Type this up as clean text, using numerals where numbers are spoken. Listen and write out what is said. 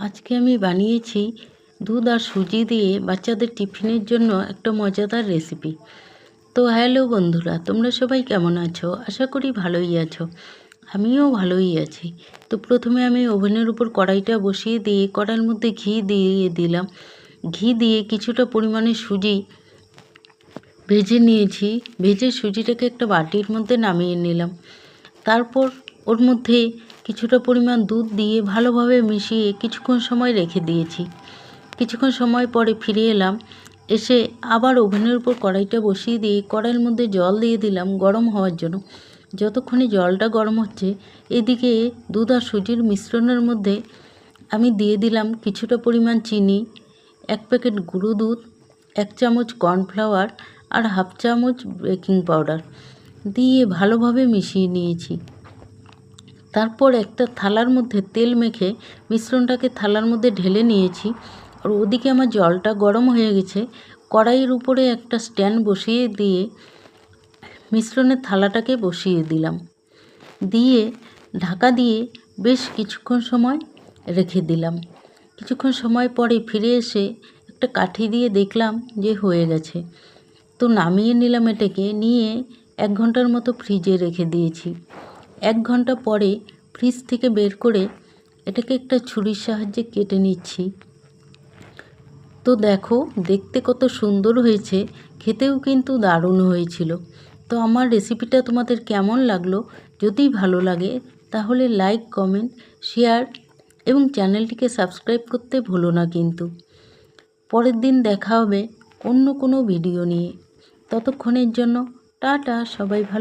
আজকে আমি বানিয়েছি দুধ আর সুজি দিয়ে বাচ্চাদের টিফিনের জন্য একটা মজাদার রেসিপি। তো হ্যালো বন্ধুরা, তোমরা সবাই কেমন আছো? আশা করি ভালোই আছো। আমিও ভালোই আছি। তো প্রথমে আমি ওভেনের উপর কড়াইটা বসিয়ে দিয়ে কড়াইয়ের মধ্যে ঘি দিয়ে দিলাম। ঘি দিয়ে কিছুটা পরিমাণে সুজি ভেজে নিয়েছি। ভেজে সুজিটাকে একটা বাটির মধ্যে নামিয়ে নিলাম। তারপর ওর মধ্যে কিছুটা পরিমাণ দুধ দিয়ে ভালোভাবে মিশিয়ে কিছুক্ষণ সময় রেখে দিয়েছি। কিছুক্ষণ সময় পরে ফিরে এলাম। এসে আবার ওভেনের উপর কড়াইটা বসিয়ে দিয়ে কড়াইয়ের মধ্যে জল দিয়ে দিলাম গরম হওয়ার জন্য। যতক্ষণে জলটা গরম হচ্ছে, এদিকে দুধ আর সুজির মিশ্রণের মধ্যে আমি দিয়ে দিলাম কিছুটা পরিমাণ চিনি, 1 প্যাকেট গুঁড়ো দুধ, 1 চামচ কর্নফ্লাওয়ার আর হাফ চামচ বেকিং পাউডার দিয়ে ভালোভাবে মিশিয়ে নিয়েছি। তারপর একটা থালার মধ্যে তেল মেখে মিশ্রণটাকে থালার মধ্যে ঢেলে নিয়েছি। আর ওদিকে আমার জলটা গরম হয়ে গেছে। কড়াইয়ের উপরে একটা স্ট্যান্ড বসিয়ে দিয়ে মিশ্রণের থালাটাকে বসিয়ে দিলাম। দিয়ে ঢাকা দিয়ে বেশ কিছুক্ষণ সময় রেখে দিলাম। কিছুক্ষণ সময় পরে ফিরে এসে একটা কাঠি দিয়ে দেখলাম যে হয়ে গেছে। তো নামিয়ে নিলাম। এটাকে নিয়ে 1 ঘন্টার মতো ফ্রিজে রেখে দিয়েছি। 1 ঘন্টা পরে ফ্রিজ থেকে বের করে এটাকে একটা ছুরির সাহায্যে কেটে নিচ্ছি। তো দেখো দেখতে কত সুন্দর হয়েছে, খেতেও কিন্তু দারুণ হয়েছিল। তো আমার রেসিপিটা তোমাদের কেমন লাগলো? যদি ভালো লাগে তাহলে লাইক, কমেন্ট, শেয়ার এবং চ্যানেলটিকে সাবস্ক্রাইব করতে ভুলো না কিন্তু। পরের দিন দেখা হবে অন্য কোনো ভিডিও নিয়ে। ততক্ষণের জন্য টাটা, সবাই ভালো